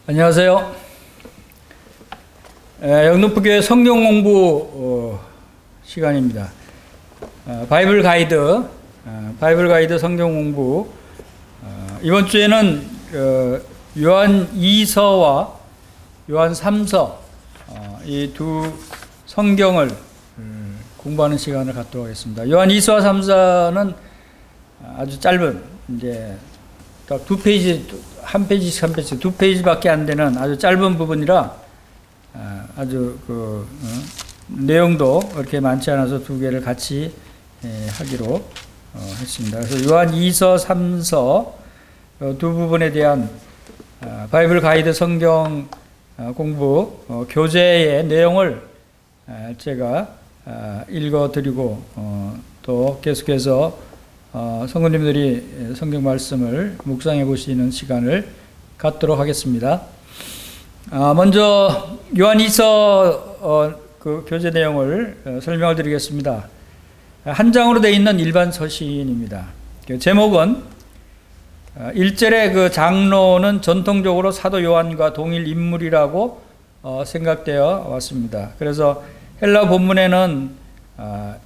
안녕하세요. 영등포교회 성경 공부 시간입니다. 바이블 가이드 성경 공부. 이번 주에는 요한 2서와 요한 3서 이 두 성경을 공부하는 시간을 갖도록 하겠습니다. 요한 2서와 3서는 아주 짧은 이제 딱 두 페이지, 한 페이지씩 한 페이지, 두 페이지밖에 안 되는 아주 짧은 부분이라 아주 내용도 그렇게 많지 않아서 두 개를 같이 하기로 했습니다. 그래서 요한 2서, 3서 두 부분에 대한 바이블 가이드 성경 공부 교재의 내용을 제가 읽어드리고 또 계속해서 성도님들이 성경 말씀을 묵상해 보시는 시간을 갖도록 하겠습니다. 먼저 요한 2서 그 교재 내용을 설명을 드리겠습니다. 한 장으로 되어 있는 일반 서신입니다. 제목은 1절의 그 장로는 전통적으로 사도 요한과 동일 인물이라고 생각되어 왔습니다. 그래서 헬라 본문에는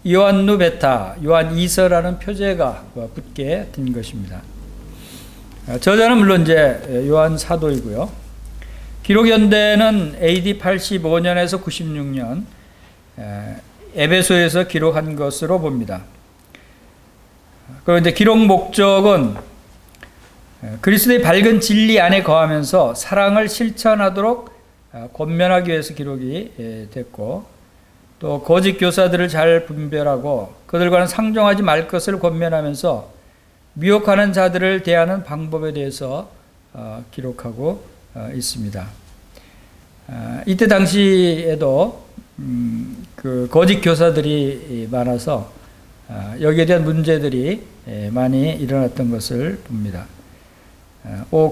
요한누 베타, 요한 2서라는 표제가 붙게 된 것입니다. 저자는 물론 이제 요한 사도이고요. 기록 연대는 AD 85년에서 96년 에베소에서 기록한 것으로 봅니다. 그런데 기록 목적은 그리스도의 밝은 진리 안에 거하면서 사랑을 실천하도록 권면하기 위해서 기록이 됐고, 또 거짓 교사들을 잘 분별하고 그들과는 상종하지 말 것을 권면하면서 미혹하는 자들을 대하는 방법에 대해서 기록하고 있습니다. 이때 당시에도 그 거짓 교사들이 많아서 여기에 대한 문제들이 많이 일어났던 것을 봅니다.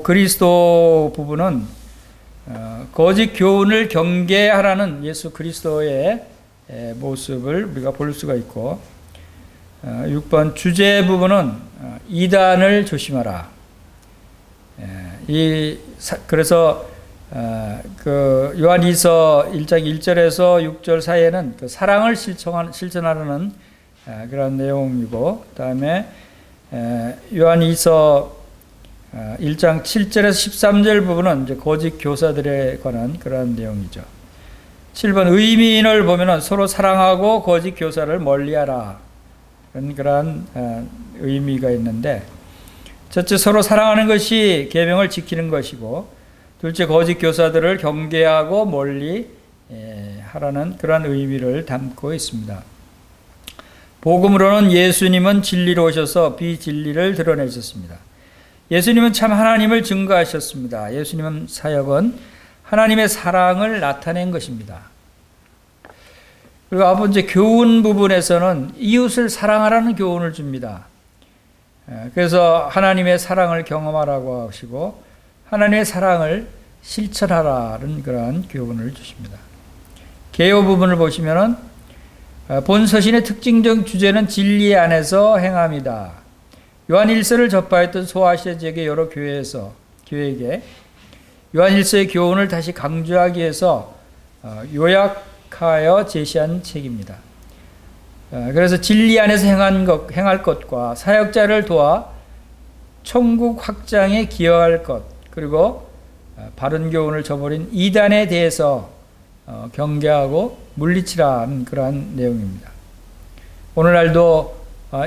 그리스도 부분은 거짓 교훈을 경계하라는 예수 그리스도의 모습을 우리가 볼 수가 있고, 6번 주제 부분은 이단을 조심하라. 그래서 그 요한 2서 1장 1절에서 6절 사이에는 그 사랑을 실천하라는 그런 내용이고, 그다음에 요한 2서 1장 7절에서 13절 부분은 이제 거짓 교사들에 관한 그런 내용이죠. 7번 의미인을 보면은 서로 사랑하고 거짓 교사를 멀리하라. 그런 의미가 있는데, 첫째 서로 사랑하는 것이 계명을 지키는 것이고, 둘째 거짓 교사들을 경계하고 멀리 하라는 그런 의미를 담고 있습니다. 복음으로는 예수님은 진리로 오셔서 비진리를 드러내셨습니다. 예수님은 참 하나님을 증거하셨습니다. 예수님은 사역은 하나님의 사랑을 나타낸 것입니다. 그리고 아홉 번째 교훈 부분에서는 이웃을 사랑하라는 교훈을 줍니다. 그래서 하나님의 사랑을 경험하라고 하시고 하나님의 사랑을 실천하라는 그러한 교훈을 주십니다. 개요 부분을 보시면은 본 서신의 특징적 주제는 진리 안에서 행함이다. 요한 1서를 접하였던 소아시아 지역의 여러 교회에게 요한 1서의 교훈을 다시 강조하기 위해서 요약하여 제시한 책입니다. 그래서 진리 안에서 행할 것과 사역자를 도와 천국 확장에 기여할 것, 그리고 바른 교훈을 저버린 이단에 대해서 경계하고 물리치라는 그러한 내용입니다. 오늘날도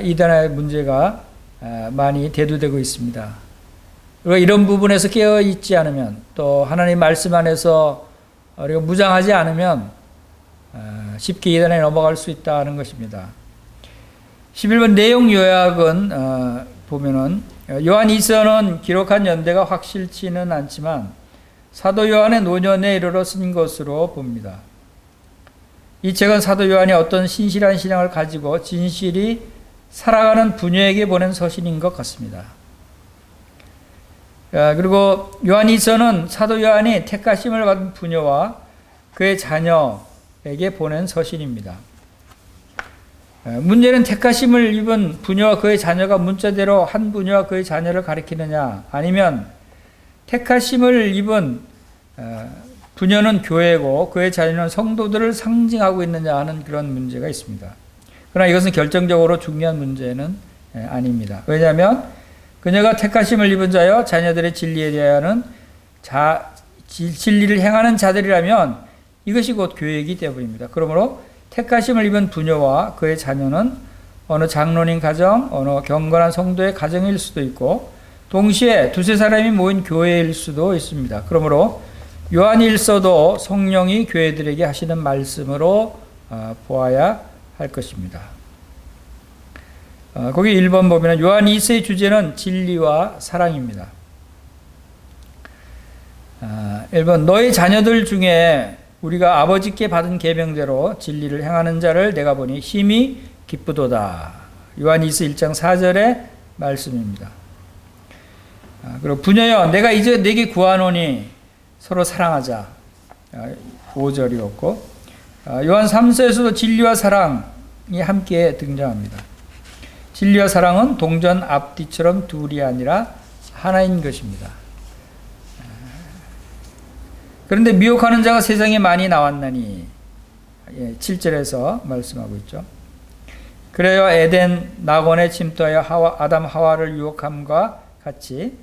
이단의 문제가 많이 대두되고 있습니다. 그리고 이런 부분에서 깨어있지 않으면, 또 하나님 말씀 안에서 우리가 무장하지 않으면 쉽게 이단에 넘어갈 수 있다는 것입니다. 11번 내용 요약은 보면은 요한 2서는 기록한 연대가 확실치는 않지만 사도 요한의 노년에 이르러 쓴 것으로 봅니다. 이 책은 사도 요한이 어떤 신실한 신앙을 가지고 진실이 살아가는 부녀에게 보낸 서신인 것 같습니다. 그리고 요한 2서는 사도 요한이 택하심을 받은 부녀와 그의 자녀에게 보낸 서신입니다. 문제는 택하심을 입은 부녀와 그의 자녀가 문자대로 한 부녀와 그의 자녀를 가리키느냐, 아니면 택하심을 입은 부녀는 교회고 그의 자녀는 성도들을 상징하고 있느냐 하는 그런 문제가 있습니다. 그러나 이것은 결정적으로 중요한 문제는 아닙니다. 왜냐하면 그녀가 택하심을 입은 자여 자녀들의 진리에 대하여는 진리를 행하는 자들이라면 이것이 곧 교회이기 때문입니다. 그러므로 택하심을 입은 부녀와 그의 자녀는 어느 장로님 가정, 어느 경건한 성도의 가정일 수도 있고 동시에 두세 사람이 모인 교회일 수도 있습니다. 그러므로 요한일서도 성령이 교회들에게 하시는 말씀으로 보아야 할 것입니다. 거기 1번 보면 요한 2세의 주제는 진리와 사랑입니다. 1번 너희 자녀들 중에 우리가 아버지께 받은 계명대로 진리를 행하는 자를 내가 보니 심히 기쁘도다. 요한 2서 1장 4절의 말씀입니다. 그리고 부녀여 내가 이제 네게 구하노니 서로 사랑하자. 5절이었고 요한 3서에서도 진리와 사랑이 함께 등장합니다. 진리와 사랑은 동전 앞뒤처럼 둘이 아니라 하나인 것입니다. 그런데 미혹하는 자가 세상에 많이 나왔나니 7절에서 말씀하고 있죠. 그래요 에덴 낙원에 침투하여 아담 하와를 유혹함과 같이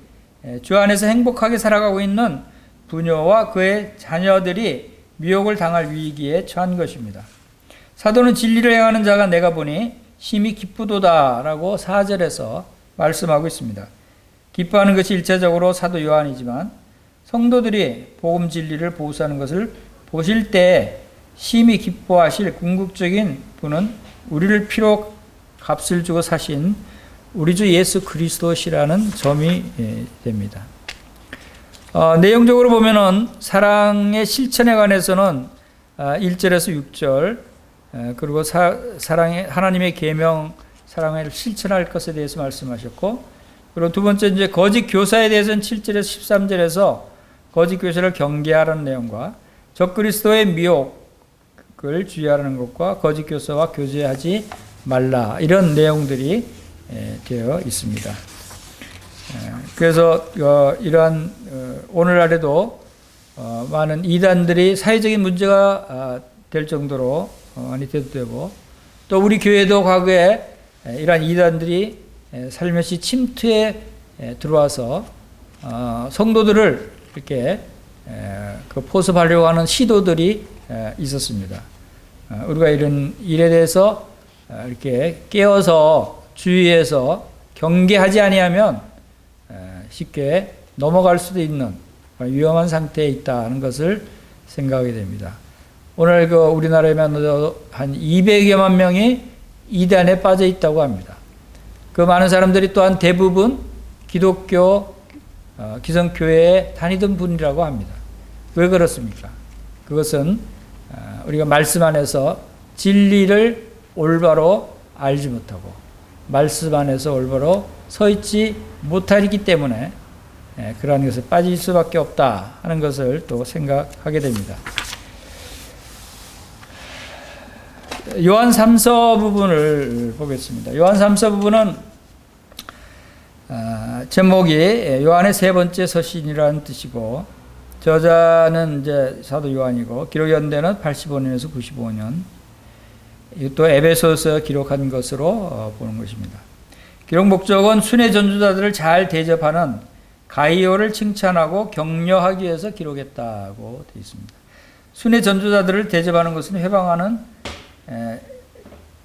주 안에서 행복하게 살아가고 있는 부녀와 그의 자녀들이 미혹을 당할 위기에 처한 것입니다. 사도는 진리를 행하는 자가 내가 보니 심히 기쁘도다라고 4절에서 말씀하고 있습니다. 기뻐하는 것이 1차적으로 사도 요한이지만 성도들이 복음 진리를 보수하는 것을 보실 때 심히 기뻐하실 궁극적인 분은 우리를 피로 값을 주고 사신 우리 주 예수 그리스도시라는 점이 됩니다. 내용적으로 보면은 사랑의 실천에 관해서는 1절에서 6절 그리고 사랑의 하나님의 계명 사랑을 실천할 것에 대해서 말씀하셨고 그리고 두 번째 이제 거짓 교사에 대해서는 7절에서 13절에서 거짓 교사를 경계하라는 내용과 적그리스도의 미혹을 주의하라는 것과 거짓 교사와 교제하지 말라 이런 내용들이 되어 있습니다. 그래서 이러한 오늘날에도 많은 이단들이 사회적인 문제가 될 정도로 많이 대두되고 또 우리 교회도 과거에 이러한 이단들이 살며시 침투에 들어와서 성도들을 이렇게 포섭하려고 하는 시도들이 있었습니다. 우리가 이런 일에 대해서 이렇게 깨어서 주의해서 경계하지 아니하면 쉽게 넘어갈 수도 있는 위험한 상태에 있다는 것을 생각하게 됩니다. 오늘 우리나라에만 한 200여만 명이 이단에 빠져 있다고 합니다. 그 많은 사람들이 또한 대부분 기독교 기성교회에 다니던 분이라고 합니다. 왜 그렇습니까? 그것은 우리가 말씀 안에서 진리를 올바로 알지 못하고 말씀 안에서 올바로 서 있지 못하기 때문에 그러한 것에 빠질 수밖에 없다 하는 것을 또 생각하게 됩니다. 요한 3서 부분을 보겠습니다. 요한 3서 부분은 제목이 요한의 세 번째 서신이라는 뜻이고 저자는 이제 사도 요한이고 기록 연대는 85년에서 95년 또 에베소서 기록한 것으로 보는 것입니다. 기록 목적은 순회 전도자들을 잘 대접하는 가이오를 칭찬하고 격려하기 위해서 기록했다고 되어 있습니다. 순회 전도자들을 대접하는 것은 회방하는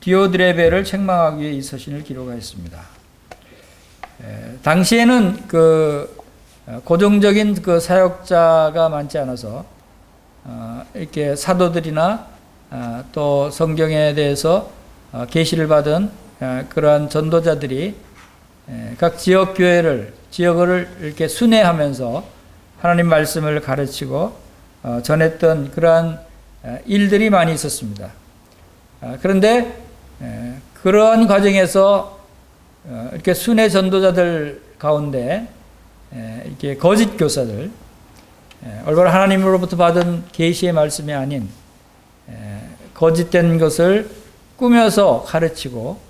디오드레베를 책망하기 위해 이 서신을 기록하였습니다. 당시에는 고정적인 사역자가 많지 않아서 이렇게 사도들이나 또 성경에 대해서 계시를 받은 그러한 전도자들이 각 지역 교회를 지역을 이렇게 순회하면서 하나님 말씀을 가르치고 전했던 그러한 일들이 많이 있었습니다. 그런데 그러한 과정에서 이렇게 순회 전도자들 가운데 이렇게 거짓 교사들 올바로 하나님으로부터 받은 계시의 말씀이 아닌 거짓된 것을 꾸며서 가르치고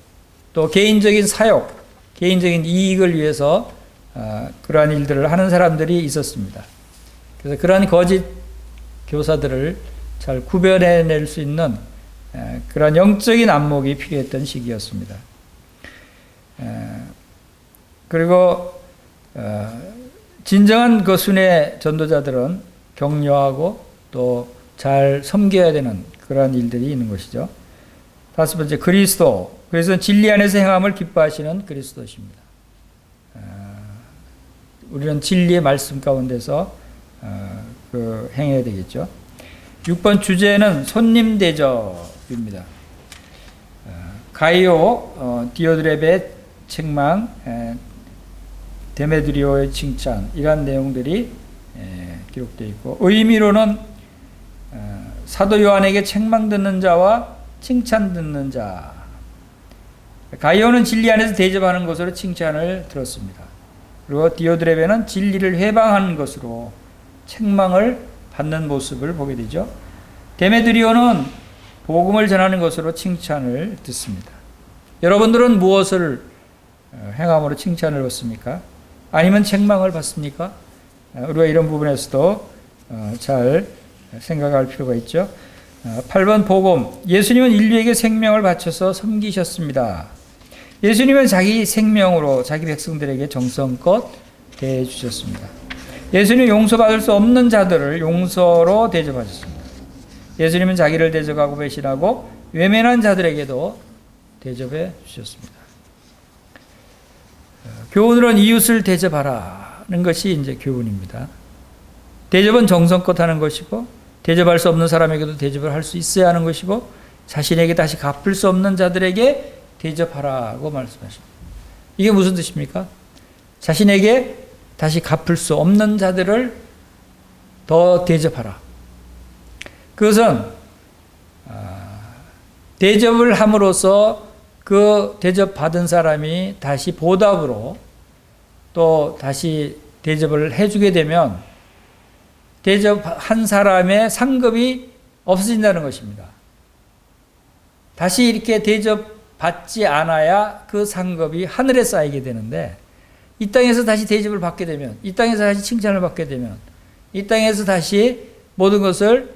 또 개인적인 사역, 개인적인 이익을 위해서 그러한 일들을 하는 사람들이 있었습니다. 그래서 그러한 거짓 교사들을 잘 구별해낼 수 있는 그런 영적인 안목이 필요했던 시기였습니다. 그리고 진정한 그 순회 전도자들은 격려하고 또 잘 섬겨야 되는 그러한 일들이 있는 것이죠. 다섯 번째, 그리스도. 그래서 진리 안에서 행함을 기뻐하시는 그리스도십니다. 우리는 진리의 말씀 가운데서 행해야 되겠죠. 6번 주제는 손님 대접입니다. 가이오, 디오드렙의 책망, 데메드리오의 칭찬, 이러한 내용들이 기록되어 있고, 의미로는 사도 요한에게 책망 듣는 자와 칭찬 듣는 자. 가이오는 진리 안에서 대접하는 것으로 칭찬을 들었습니다. 그리고 디오드렙에는 진리를 회방하는 것으로 책망을 받는 모습을 보게 되죠. 데메드리오는 복음을 전하는 것으로 칭찬을 듣습니다. 여러분들은 무엇을 행함으로 칭찬을 받습니까? 아니면 책망을 받습니까? 우리가 이런 부분에서도 잘 생각할 필요가 있죠. 8번 복음. 예수님은 인류에게 생명을 바쳐서 섬기셨습니다. 예수님은 자기 생명으로 자기 백성들에게 정성껏 대해 주셨습니다. 예수님은 용서받을 수 없는 자들을 용서로 대접하셨습니다. 예수님은 자기를 대적하고 배신하고 외면한 자들에게도 대접해 주셨습니다. 교훈으로는 이웃을 대접하라는 것이 이제 교훈입니다. 대접은 정성껏 하는 것이고, 대접할 수 없는 사람에게도 대접을 할 수 있어야 하는 것이고, 자신에게 다시 갚을 수 없는 자들에게 대접하라고 말씀하십니다. 이게 무슨 뜻입니까? 자신에게 다시 갚을 수 없는 자들을 더 대접하라. 그것은 대접을 함으로써 그 대접받은 사람이 다시 보답으로 또 다시 대접을 해주게 되면 대접한 사람의 상급이 없어진다는 것입니다. 다시 이렇게 대접받지 않아야 그 상급이 하늘에 쌓이게 되는데, 이 땅에서 다시 대접을 받게 되면, 이 땅에서 다시 칭찬을 받게 되면, 이 땅에서 다시 모든 것을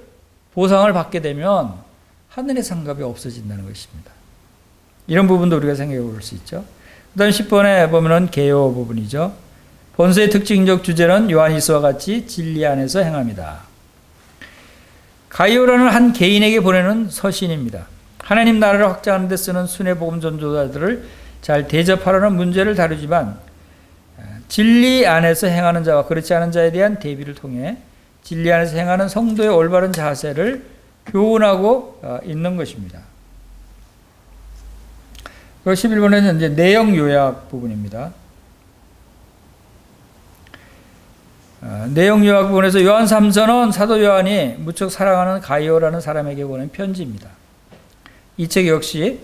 보상을 받게 되면 하늘의 상급이 없어진다는 것입니다. 이런 부분도 우리가 생각해 볼 수 있죠. 그 다음 10번에 보면은 개요 부분이죠. 본서의 특징적 주제는 요한일서와 같이 진리 안에서 행함이다. 가이오라는 한 개인에게 보내는 서신입니다. 하나님 나라를 확장하는 데 쓰는 순회복음 전도자들을 잘 대접하라는 문제를 다루지만, 진리 안에서 행하는 자와 그렇지 않은 자에 대한 대비를 통해 진리 안에서 행하는 성도의 올바른 자세를 교훈하고 있는 것입니다. 그리고 11번에는 이제 내용 요약 부분입니다. 내용 요약 부분에서 요한 3서는 사도 요한이 무척 사랑하는 가이오라는 사람에게 보낸 편지입니다. 이 책 역시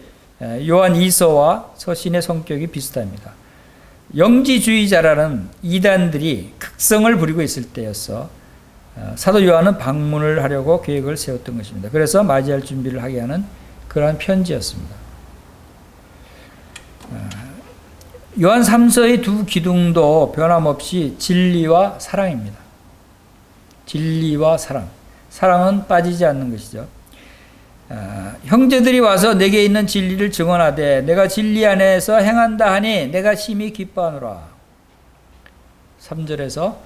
요한 2서와 서신의 성격이 비슷합니다. 영지주의자라는 이단들이 극성을 부리고 있을 때였어 사도 요한은 방문을 하려고 계획을 세웠던 것입니다. 그래서 맞이할 준비를 하게 하는 그러한 편지였습니다. 요한 3서의 두 기둥도 변함없이 진리와 사랑입니다. 진리와 사랑. 사랑은 빠지지 않는 것이죠. 형제들이 와서 내게 있는 진리를 증언하되 내가 진리 안에서 행한다 하니 내가 심히 기뻐하노라. 3절에서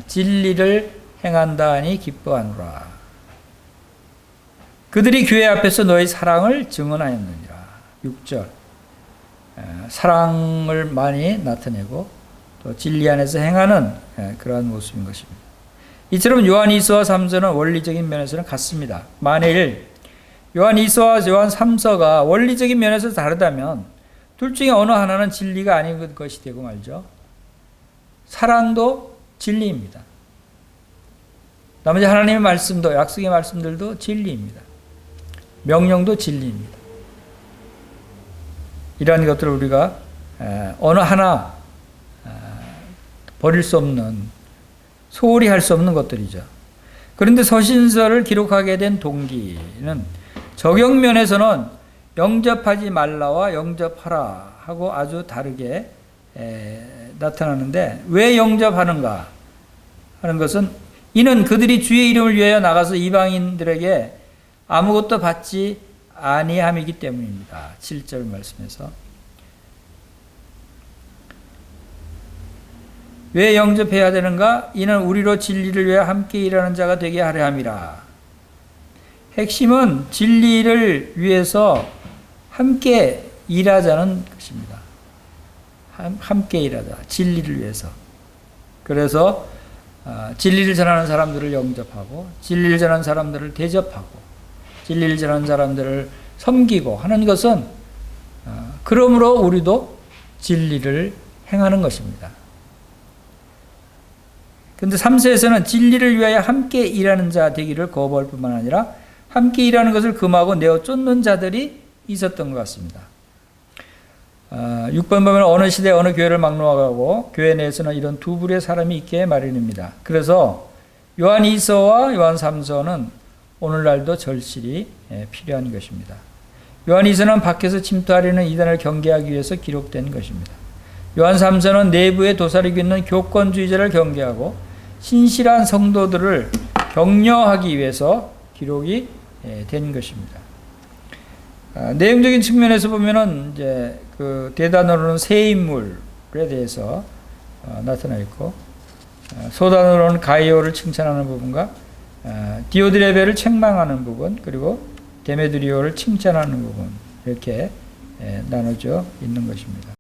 진리를 행한다 하니 기뻐하노라. 그들이 교회 앞에서 너의 사랑을 증언하였느니라. 6절. 사랑을 많이 나타내고 또 진리 안에서 행하는 그러한 모습인 것입니다. 이처럼 요한 2서와 3서는 원리적인 면에서는 같습니다. 만일 요한 2서와 요한 3서가 원리적인 면에서 다르다면 둘 중에 어느 하나는 진리가 아닌 것이 되고 말죠. 사랑도 진리입니다. 나머지 하나님의 말씀도, 약속의 말씀들도 진리입니다. 명령도 진리입니다. 이러한 것들을 우리가 어느 하나 버릴 수 없는, 소홀히 할 수 없는 것들이죠. 그런데 서신서를 기록하게 된 동기는 적용면에서는 영접하지 말라와 영접하라 하고 아주 다르게 나타나는데, 왜 영접하는가 하는 것은 이는 그들이 주의 이름을 위하여 나가서 이방인들에게 아무것도 받지 아니함이기 때문입니다. 7절 말씀에서. 왜 영접해야 되는가? 이는 우리로 진리를 위해 함께 일하는 자가 되게 하려 함이라. 핵심은 진리를 위해서 함께 일하자는 것입니다. 함께 일하자. 진리를 위해서. 그래서 진리를 전하는 사람들을 영접하고 진리를 전하는 사람들을 대접하고 진리를 전하는 사람들을 섬기고 하는 것은 그러므로 우리도 진리를 행하는 것입니다. 그런데 3세에서는 진리를 위하여 함께 일하는 자 되기를 거부할 뿐만 아니라 함께 일하는 것을 금하고 내어 쫓는 자들이 있었던 것 같습니다. 6번 보면 어느 시대 어느 교회를 막론하고 교회 내에서는 이런 두 부류의 사람이 있게 마련입니다. 그래서 요한 2서와 요한 3서는 오늘날도 절실히 필요한 것입니다. 요한 2서는 밖에서 침투하려는 이단을 경계하기 위해서 기록된 것입니다. 요한 3서는 내부에 도사리고 있는 교권주의자를 경계하고 신실한 성도들을 격려하기 위해서 기록이 된 것입니다. 내용적인 측면에서 보면은 이제 그 대단으로는 새 인물에 대해서 나타나 있고 소단으로는 가이오를 칭찬하는 부분과 디오드레베를 책망하는 부분 그리고 데메드리오를 칭찬하는 부분 이렇게 나눠져 있는 것입니다.